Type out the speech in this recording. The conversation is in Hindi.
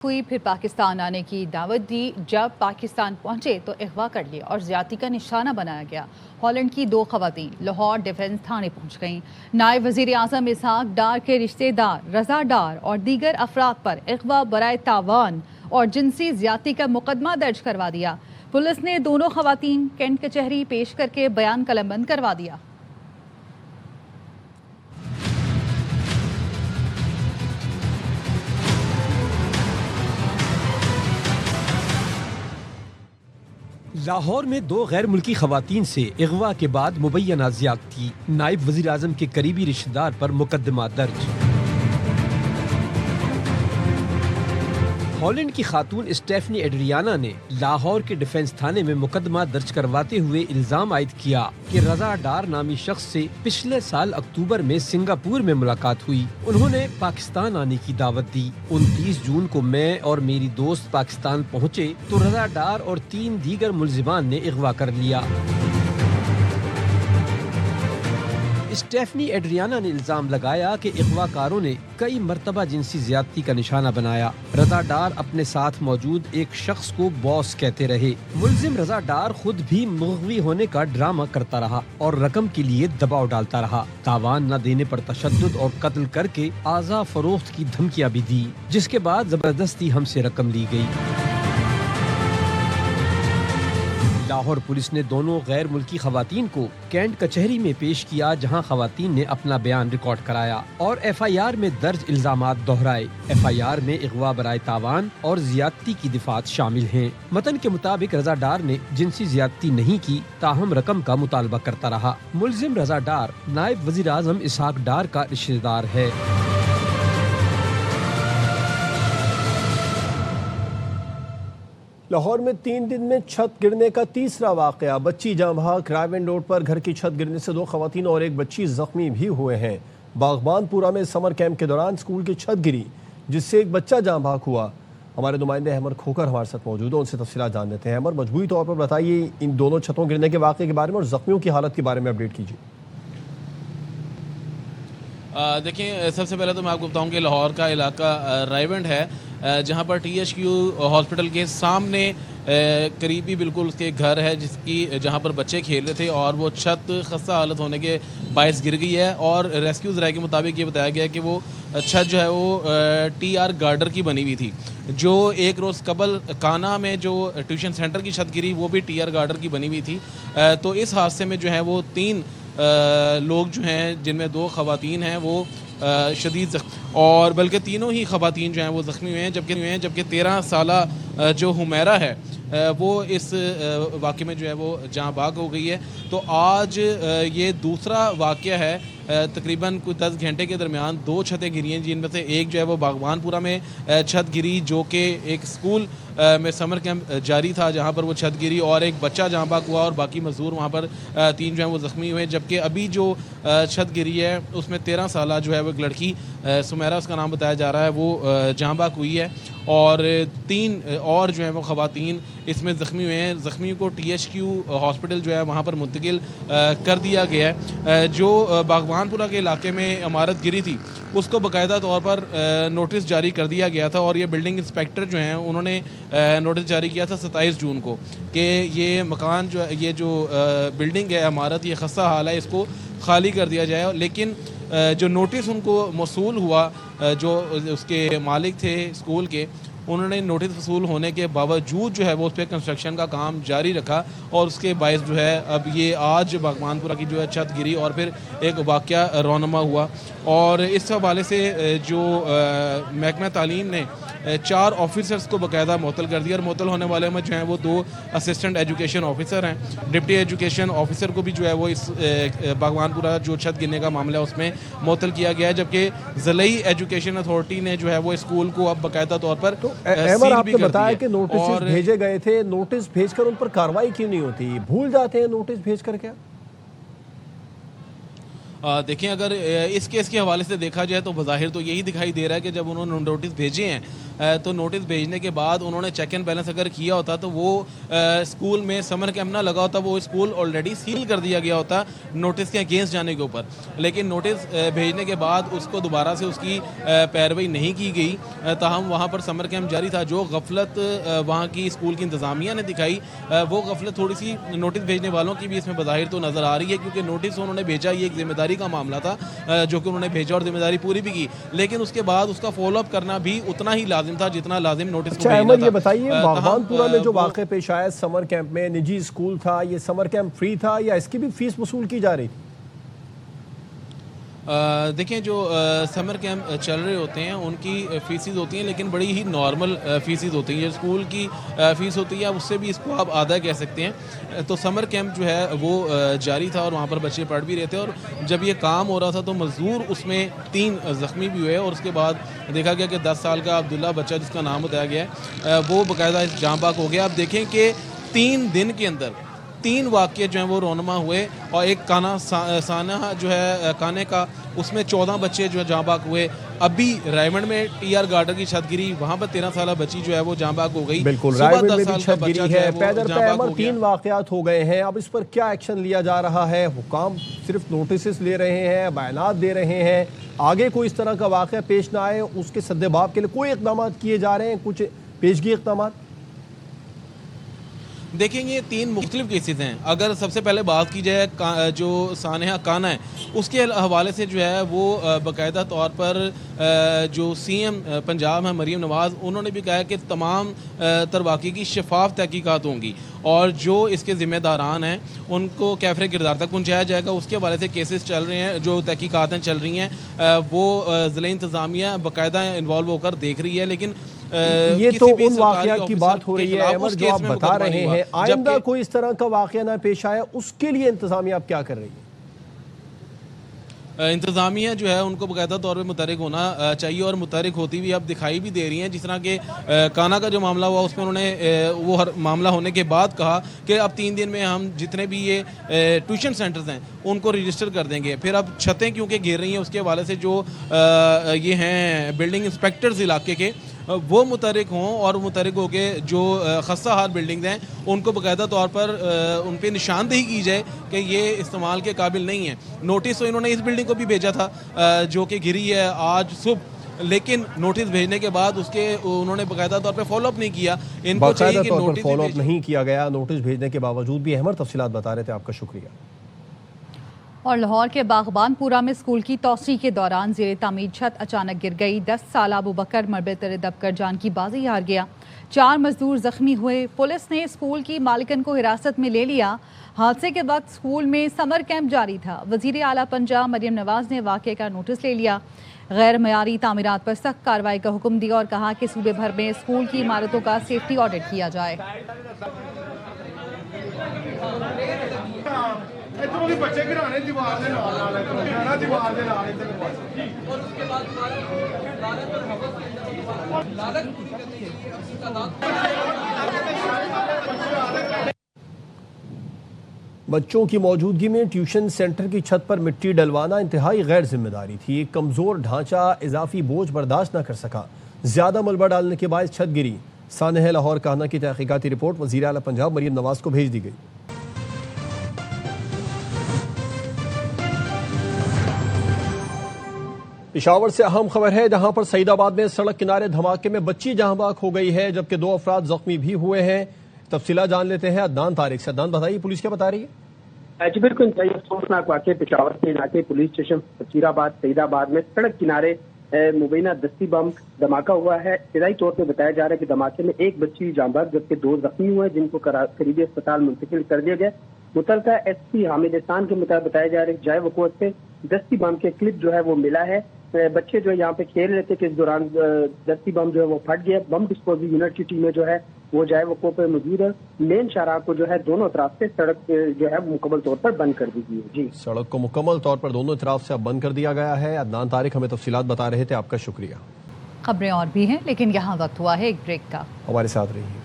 हुई फिर पाकिस्तान आने की दावत दी। जब पाकिस्तान पहुंचे तो अगवा कर लिया और ज्यादती का निशाना बनाया गया। हॉलैंड की 2 खवातीन लाहौर डिफेंस थाने पहुंच गईं। नायब वजीर आजम इसहाक डार के रिश्तेदार रजा डार और दीगर अफराद पर अगवा बराए तावान और जिनसी ज्यादती का मुकदमा दर्ज करवा दिया। पुलिस ने दोनों खवातीन कैंट कचहरी पेश करके बयान कलमबंद करवा दिया। लाहौर में 2 गैर मुल्की खवातीन से अगवा के बाद मुबैना ज़्यादती, नायब वज़ीर आज़म के करीबी रिश्तेदार पर मुकदमा दर्ज। हॉलैंड की खातून स्टेफनी एड्रियाना ने लाहौर के डिफेंस थाने में मुकदमा दर्ज करवाते हुए इल्जाम आयद किया कि रजा डार नामी शख्स से पिछले साल अक्टूबर में सिंगापुर में मुलाकात हुई। उन्होंने पाकिस्तान आने की दावत दी। 29 जून को मैं और मेरी दोस्त पाकिस्तान पहुँचे तो रजा डार और 3 दीगर मुलजिमान ने अगवा कर लिया। स्टेफनी एड्रियाना ने इल्जाम लगाया कि अगवाकारों ने कई मरतबा जिनसी ज्यादती का निशाना बनाया। रजा डार अपने साथ मौजूद एक शख्स को बॉस कहते रहे। मुलजिम रजा डार खुद भी मुग़वी होने का ड्रामा करता रहा और रकम के लिए दबाव डालता रहा। तावान न देने पर तशद्दुद और कत्ल करके आज़ा फरोख्त की धमकियां भी दी, जिसके बाद जबरदस्ती हमसे रकम ली गई। लाहौर पुलिस ने दोनों गैर मुल्की खवातीन को कैंट कचहरी में पेश किया, जहां खवातीन ने अपना बयान रिकॉर्ड कराया और FIR में दर्ज इल्जामात दोहराए। FIR में अगवा बराए तावान और ज्यादती की दिफात शामिल हैं। मतन के मुताबिक रजा डार ने जिनसी ज्यादती नहीं की, ताहम रकम का मुतालबा करता रहा। मुलजिम रजा डार नायब वजीर आजम इसहाक डार का रिश्तेदार है। लाहौर में 3 दिन में छत गिरने का तीसरा वाकया। बच्ची जाँ बहक। रायवन रोड पर घर की छत गिरने से 2 खवातीन और एक बच्ची जख्मी भी हुए हैं। बागबानपुरा में समर कैंप के दौरान स्कूल की छत गिरी, जिससे एक बच्चा जाँ बहक हुआ। हमारे नुमाइंदे अहमद खोकर हमारे साथ मौजूद हैं, उनसे तफसीलात जान लेते हैं। अहमद, मजबूरी तौर पर बताइए इन दोनों छतों गिरने के वाक़े के बारे में और जख्मियों की हालत के बारे में अपडेट कीजिए। देखिए, सबसे पहले तो मैं आपको बताऊं कि लाहौर का इलाका रायवंड है, जहां पर THQ हॉस्पिटल के सामने करीबी बिल्कुल उसके घर है, जिसकी जहां पर बच्चे खेल रहे थे और वो छत खस्ता हालत होने के बायस गिर गई है। और रेस्क्यू ज़राए के मुताबिक ये बताया गया कि वो छत जो है वो TR गार्डर की बनी हुई थी। जो एक रोज़ कबल काना में जो ट्यूशन सेंटर की छत गिरी, वो भी TR गार्डर की बनी हुई थी। तो इस हादसे में जो है वो 3 लोग जो हैं, जिनमें 2 खवातीन हैं, वो शदीद और बल्कि तीनों ही खवातीन जो हैं वो ज़ख्मी हुए हैं, जबकि 13 साला जो हुमैरा है वो इस वाक़े में जो है वो जाँ बाग हो गई है। तो आज ये दूसरा वाक़या है। तकरीबन कुछ 10 घंटे के दरमियान 2 छतें गिरी हैं, जिनमें से एक जो है वो बागबानपुरा में छत गिरी, जो कि एक स्कूल में समर कैंप जारी था, जहां पर वो छत गिरी और एक बच्चा जाँ बाग हुआ और बाकी मजदूर वहां पर 3 जो है वो ज़ख्मी हुए। जबकि अभी जो छत गिरी है उसमें 13 साला जो है वो एक लड़की, सुमेरा उसका नाम बताया जा रहा है, वो जाँ बाग हुई है और 3 और जो है वो खवातीन इसमें ज़ख्मी हुए हैं। ज़ख्मी को THQ हॉस्पिटल जो है वहाँ पर मुंतकिल कर दिया गया है। जो बागबानपुरा के इलाके में इमारत गिरी थी, उसको बाकायदा तौर पर नोटिस जारी कर दिया गया था और ये बिल्डिंग इंस्पेक्टर जो हैं उन्होंने नोटिस जारी किया था 27 जून को कि ये मकान जो है, ये जो बिल्डिंग है, इमारत, ये खस्ता हाल है, इसको खाली कर दिया जाए। लेकिन जो नोटिस उनको मौसूल हुआ, जो उसके मालिक थे स्कूल के, उन्होंने नोटिस वसूल होने के बावजूद जो है वो उस पर कंस्ट्रक्शन का काम जारी रखा और उसके बायस जो है अब ये आज बागबानपुरा की जो है छत गिरी और फिर एक वाक़या रौनमा हुआ। और इस हवाले से जो महकमा तालीम ने 4 ऑफिसर्स को बाकायदा मुअत्तल कर दिया और मुअत्तल होने वाले में जो हैं वो 2 असिस्टेंट एजुकेशन ऑफिसर हैं। डिप्टी एजुकेशन ऑफिसर को भी जो है वो इस बागबानपुरा जो छत गिरने का मामला है उसमें मुअत्तल किया गया है। जबकि ज़िलाई एजुकेशन अथॉरिटी ने जो है वो स्कूल को अब बाकायदा तौर पर अहमद, आपने बताया कि नोटिस भेजे गए थे, नोटिस भेजकर उन पर कार्रवाई क्यों नहीं होती? भूल जाते हैं नोटिस भेजकर क्या? देखें, अगर इस केस के हवाले से देखा जाए तो बज़ाहिर तो यही दिखाई दे रहा है कि जब उन्होंने नोटिस भेजे हैं तो नोटिस भेजने के बाद उन्होंने चेक एंड बैलेंस अगर किया होता तो वो स्कूल में समर कैंप ना लगा होता, वो स्कूल ऑलरेडी सील कर दिया गया होता नोटिस के अगेंस्ट जाने के ऊपर। लेकिन नोटिस भेजने के बाद उसको दोबारा से उसकी पैरवी नहीं की गई, ताहम वहाँ पर समर कैंप जारी था। जो गफलत वहाँ की स्कूल की इंतज़ामिया ने दिखाई, वो गफलत थोड़ी सी नोटिस भेजने वालों की भी इसमें बज़ाहिर तो नज़र आ रही है, क्योंकि नोटिस उन्होंने भेजा, ये एक जिम्मेदारी का मामला था जो कि उन्होंने भेजा और जिम्मेदारी पूरी भी की, लेकिन उसके बाद उसका फॉलोअप करना भी उतना ही लाजिम था जितना लाजिम नोटिस को भेजना था। ये बताइए, बागबानपुरा में जो वाक़या पेश आया समर कैंप में, निजी स्कूल था, ये समर कैंप फ्री था या इसकी भी फीस वसूल की जा रही थी? देखें, जो समर कैंप चल रहे होते हैं उनकी फ़ीसिस होती हैं, लेकिन बड़ी ही नॉर्मल फ़ीसिस होती हैं। जो स्कूल की फ़ीस होती है उससे भी इसको आप आधा कह सकते हैं। तो समर कैंप जो है वो जारी था और वहाँ पर बच्चे पढ़ भी रहे थे, और जब ये काम हो रहा था तो मज़दूर उसमें 3 ज़ख्मी भी हुए, और उसके बाद देखा गया कि 10 साल का अब्दुल्ला बच्चा जिसका नाम बताया गया है वो बाकायदा जाँ बाक हो गया। आप देखें कि 3 दिन के अंदर 3 वाक़ये जो हैं वो रोनमा हुए, और एक काना साना जो है काने का, उसमें 14 बच्चे जो है जाँ बाक हुए। अभी रायमंड में टीआर गार्डन की छत गिरी, वहाँ पर 13 साल बच्ची जो है वो जाँ बाक हो गई। बिल्कुल, रायमंड में भी छत गिरी है, पैदर पैमर 3 वाक़यात हो गए हैं। अब इस पर क्या एक्शन लिया जा रहा है? हुकाम सिर्फ नोटिस ले रहे हैं, बयानात दे रहे हैं, आगे कोई इस तरह का वाक़या पेश ना आए उसके सद्देबाब के लिए कोई इक़दाम किए जा रहे हैं, कुछ पेशगी इक़दाम? देखेंगे, ये 3 मुख्तलिफ केसेस हैं। अगर सबसे पहले बात की जाए जो सानहा काना है, उसके हवाले से जो है वो बाकायदा तौर पर जो CM पंजाब है मरीम नवाज़, उन्होंने भी कहा है कि तमाम तर वाक़े की शफाफ तहकीकात होंगी और जो इसके ज़िम्मेदारान हैं उनको कैफ़रे किरदार तक पहुँचाया जाएगा। उसके हवाले से केसेस चल रहे हैं, जो तहकीकातें चल रही हैं, वो ज़िला इंतज़ामिया बाकायदा इन्वॉल्व होकर देख रही है। लेकिन ये तो उन वाक़यात की बात हो रही है अमर, जो आप बता रहे हैं। आइंदा कोई इस तरह का वाक़या ना पेश आया, उसके लिए इंतज़ामिया आप क्या कर रही है? इंतज़ामिया जो है उनको बाकायदा तौर पर मुतहरिक होना चाहिए, और मुतहरिक होती हुई अब दिखाई भी दे रही हैं। जिस तरह के काना का जो मामला हुआ उसमें उन्होंने वो हर मामला होने के बाद कहा कि अब 3 दिन में हम जितने भी ये ट्यूशन सेंटर्स हैं उनको रजिस्टर कर देंगे। फिर अब छतें क्योंकि गिर रही हैं, उसके हवाले से जो ये हैं बिल्डिंग इंस्पेक्टर्स इलाके के, वो मुतहरिक हों और मुतहरिक हो के जो खस्ता हाल बिल्डिंग्स हैं उनको बाकायदा तौर पर उन पर निशानदेही की जाए कि ये इस्तेमाल के काबिल नहीं है। नोटिस तो इन्होंने इस बिल्डिंग को भी भेजा था जो कि गिरी है आज सुबह, लेकिन नोटिस भेजने के बाद उसके उन्होंने बाकायदा तौर पर फॉलोअप नहीं किया। इनको चाहिए कि नोटिस फॉलोअप नहीं किया गया, नोटिस भेजने के बावजूद भी। अहमद तफसीलात बता रहे थे, आपका शुक्रिया। और लाहौर के बागबानपुरा में स्कूल की तोसी के दौरान ज़ेरे तामीर छत अचानक गिर गई। 10 साल अबू बकर मलबे तले दबकर जान की बाजी हार गया। 4 मजदूर जख्मी हुए। पुलिस ने स्कूल की मालिकन को हिरासत में ले लिया। हादसे के वक्त स्कूल में समर कैंप जारी था। वज़ीर आला पंजाब मरीम नवाज ने वाक़े का नोटिस ले लिया। गैर मयारी तामीरात पर सख्त कार्रवाई का हुक्म दिया और कहा कि सूबे भर में स्कूल की इमारतों का सेफ्टी ऑडिट किया जाए। बच्चे गिराने दीवार दीवार बच्चों की मौजूदगी में ट्यूशन सेंटर की छत पर मिट्टी डलवाना इंतहाई गैर जिम्मेदारी थी। एक कमजोर ढांचा इजाफी बोझ बर्दाश्त न कर सका, ज्यादा मलबा डालने के बाद छत गिरी। सानह लाहौर काना की तहकीकाती रिपोर्ट वज़ीर आला पंजाब मरीम नवाज को भेज दी गई। पेशावर से अहम खबर है, जहां पर सईदाबाद में सड़क किनारे धमाके में बच्ची जहां बाक हो गई है, जबकि 2 अफराद जख्मी भी हुए हैं। तफसीला जान लेते हैं अदनान तारिक से। अदनान, बताइए पुलिस क्या बता रही है? जी बिल्कुल, अफसोसनाक वाक़या पेशावर के इलाके पुलिस स्टेशन फकीराबाद सईदाबाद में सड़क किनारे मुबैना दस्ती बम धमाका हुआ है। इब्तदाई तौर पर बताया जा रहा है कि धमाके में एक बच्ची जाँ बाक जबकि 2 जख्मी हुए, जिनको करीबी अस्पताल मुंतकिल कर दिया गया। मुतलका SP हामिद एहसान के मुताबिक बताया जा रहा है जाए वक़ूअत से दस्ती बम के क्लिप जो है वो मिला है। बच्चे जो है यहाँ पे खेल रहे थे कि इस दौरान दस्ती बम जो है वो फट गया। बम डिस्पोजल यूनिट की टीमें जो है वो जाए वक़ूअ पे मौजूद है। मेन शाहराह को जो है दोनों तरफ से सड़क जो है मुकम्मल तौर पर बंद कर दी गई है। जी, सड़क को मुकम्मल तौर पर दोनों तरफ से अब बंद कर दिया गया है। अदनान तारिक हमें तफसीलात बता रहे थे, आपका शुक्रिया। खबरें और भी हैं, लेकिन यहाँ वक्त हुआ है एक ब्रेक का। हमारे साथ रहिए।